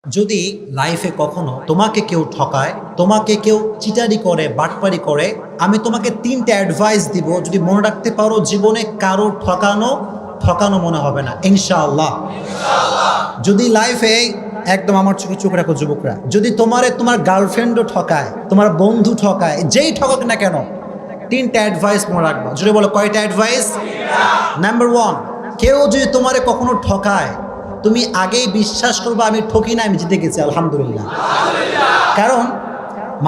যদি লাইফে কখনো তোমাকে কেউ ঠকায়, তোমাকে কেউ চিটারি করে, বাটপারি করে, আমি তোমাকে 3টা অ্যাডভাইস দিব। যদি মনে রাখতে পারো, জীবনে কারো ঠকানো মনে হবে না ইনশাআল্লাহ। যদি লাইফে একদম আমার চোখে চোখ রাখো যুবকরা, যদি তোমার গার্লফ্রেন্ডও ঠকায়, তোমার বন্ধু ঠকায়, যেই ঠকাক না কেন, 3টা অ্যাডভাইস মনে রাখবা। যদি বলো কয়টা অ্যাডভাইস? নাম্বার 1, কেউ যদি তোমারে কখনো ঠকায়, তুমি আগেই বিশ্বাস করবে আমি ঠকি না, আমি জিতে গেছি আলহামদুলিল্লাহ। কারণ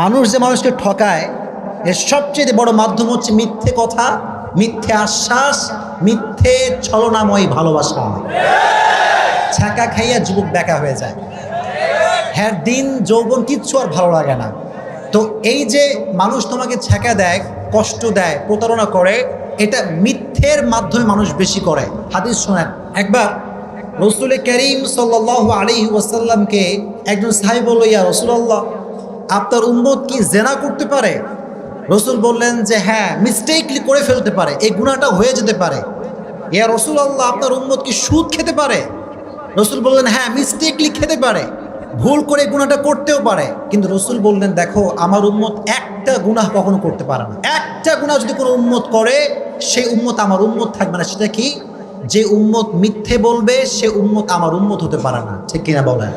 মানুষ যে মানুষকে ঠকায়, এর সবচেয়ে বড় মাধ্যম হচ্ছে মিথ্যে কথা, মিথ্যে আশ্বাস, মিথ্যে ছলনাময় ভালোবাসা। ছাকা খাইয়া যুবক বেকা হয়ে যায়, হ্যাঁ দিন যৌবন কিচ্ছু আর ভালো লাগে না। তো এই যে মানুষ তোমাকে ছ্যাঁকা দেয়, কষ্ট দেয়, প্রতারণা করে, এটা মিথ্যের মাধ্যমে মানুষ বেশি করে। হাদিস শোনেন, একবার রসুল করিম সাল্লাল্লাহু আলাইহি ওয়াসাল্লামকে একজন সাহাবী বলল, ইয়া রাসূলুল্লাহ, আপনার উম্মত কি জেনা করতে পারে? রসুল বললেন যে হ্যাঁ, মিস্টেকলি করে ফেলতে পারে, এই গুনাহটা হয়ে যেতে পারে। ইয়া রাসূলুল্লাহ, আপনার উম্মত কি সুদ খেতে পারে? রসুল বললেন হ্যাঁ, মিস্টেকলি খেতে পারে, ভুল করে গুনাহটা করতেও পারে। কিন্তু রসুল বললেন দেখো, আমার উম্মত একটা গুনাহ কখনো করতে পারে না। একটা গুনাহ যদি কোনো উম্মত করে, সেই উম্মত আমার উম্মত থাকবে না। সেটা কি? যে উম্মত মিথ্যে বলবে, সে উম্মত আমার উম্মত হতে পারে না। ঠিক কিনা বলেন?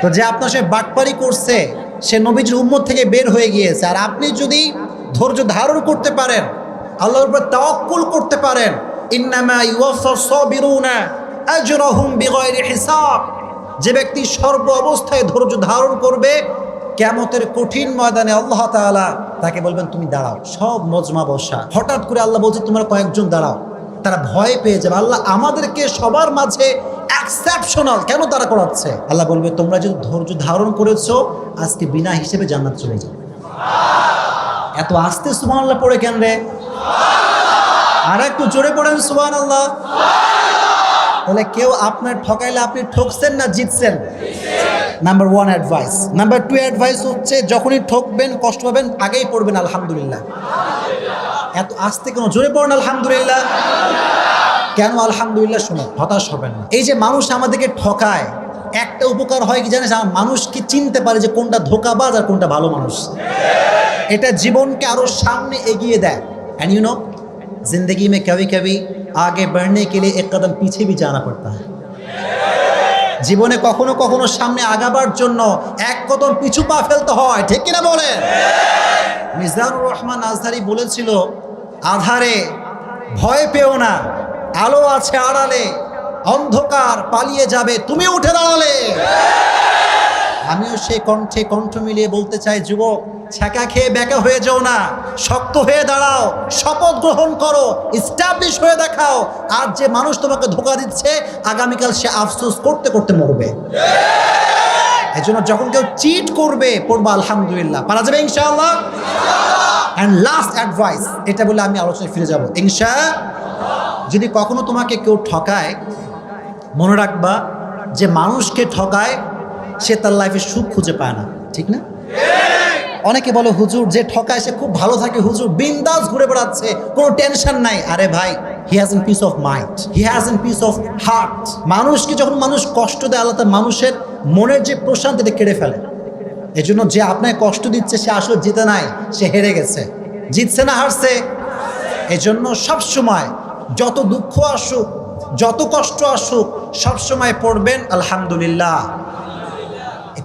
তো যে আপনার সে বাটপারি করছে, সে নবীজির উম্মত থেকে বের হয়ে গিয়েছে। আর আপনি যদি ধৈর্য ধারণ করতে পারেন, আল্লাহর উপর তাওয়াক্কুল করতে পারেন, ইন্নামা ইউওয়াফাস সাবিরুনা আজরাহুম বিগাইরি হিসাব, যে ব্যক্তি সর্ব অবস্থায় ধৈর্য ধারণ করবে, কিয়ামতের কঠিন ময়দানে আল্লাহ তাআলা তাকে বলবেন তুমি দাঁড়াও। সব মজমা বসা, হঠাৎ করে আল্লাহ বলছে তোমরা কয়েকজন দাঁড়াও। তারা ভয় পেয়ে যাবে, আল্লাহ আমাদেরকে সবার মাঝে এক্সেপশনাল কেন তারা করাচ্ছে? আল্লাহ বলবে তোমরা যদি ধৈর্য ধারণ করেছো, আজকে বিনা হিসেবে জান্নাত চলে যাবে। এত আস্তে সুবহানাল্লাহ পড়ে কেন রে? আর একটু জোরে পড়েন সুবহানাল্লাহ। তাহলে কেউ আপনার ঠকাইলে আপনি ঠকছেন না জিতছেন? Number 1 advice. নাম্বার 2 অ্যাডভাইস হচ্ছে, যখনই ঠকবেন, কষ্ট পাবেন, আগেই পড়বেন আলহামদুলিল্লাহ। এত আস্তে কেন? জোরে পড়েন আলহামদুলিল্লাহ। কেন আলহামদুলিল্লাহ? শুনে হতাশ হবেন না। এই যে মানুষ আমাদেরকে ঠকায়, একটা উপকার হয় কি জানিস? মানুষ কি চিনতে পারে যে কোনটা ধোঁকাবাজ আর কোনটা ভালো মানুষ। এটা জীবনকে আরো সামনে এগিয়ে দেয়। एंड यू नो, जिंदगी में कभी कभी आगे बढ़ने के लिए एक कदम पीछे भी जाना पड़ता है। জীবনে কখনো কখনো সামনে আগাবার জন্য এক কদম পিছু পা ফেলতে হয়। ঠিক কিনা বলেন? মিজানুর রহমান আজহারি বলেছিল, আধারে ভয় পেও না, আলো আছে আড়ালে, অন্ধকার পালিয়ে যাবে তুমি উঠে দাঁড়ালে। আমিও সেই কণ্ঠে কণ্ঠ মিলিয়ে বলতে চাই, যুবক, ছ্যাঁকা খেয়ে বেকা হয়ে যাও না, শক্ত হয়ে দাঁড়াও, শপথ গ্রহণ করো, ইস্টাবলিশ হয়ে দেখাও। আর যে মানুষ তোমাকে ধোঁকা দিচ্ছে, আগামীকাল সে আফসোস করতে করতে মরবে। এই জন্য যখন কেউ চিট করবে, পড়বা আলহামদুলিল্লাহ, পারা যাবে ইনশাআল্লাহ। অ্যান্ড লাস্ট অ্যাডভাইস, এটা বলে আমি আলোচনায় ফিরে যাব ইনশাআল্লাহ। যদি কখনো তোমাকে কেউ ঠকায়, মনে রাখবা যে মানুষকে ঠকায়, সে তার লাইফে সুখ খুঁজে পায় না। ঠিক না? অনেকে বলে হুজুর, যে ঠকায় সে খুব ভালো থাকে, হুজুর বিন্দাস ঘুরে বেড়াচ্ছে, কোনো টেনশন নাই। আরে ভাই, he has N piece of mind, he has N piece of heart. মানুষকে যখন মানুষ কষ্ট দেয়, আল্লাহ তার মানুষের মনের যে প্রশান্তিটা কেড়ে ফেলে। এই জন্য যে আপনাকে কষ্ট দিচ্ছে, সে আসলে জিতে নাই, সে হেরে গেছে। জিতছে না হারছে? এই জন্য সবসময় যত দুঃখ আসুক, যত কষ্ট আসুক, সবসময় পড়বেন আলহামদুলিল্লাহ।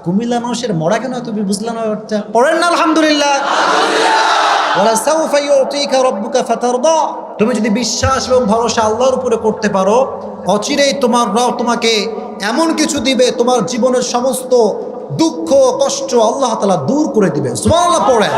কুমিল্লা মানুষের মরা কেন তুমি বুঝলাম না? পড়েন না আলহামদুলিল্লাহ। তুমি যদি বিশ্বাস এবং ভরসা আল্লাহর উপরে করতে পারো, অচিরেই তোমার রব তোমাকে এমন কিছু দিবে, তোমার জীবনের সমস্ত দুঃখ কষ্ট আল্লাহ তাআলা দূর করে দিবে। সুবহানাল্লাহ পড়েন।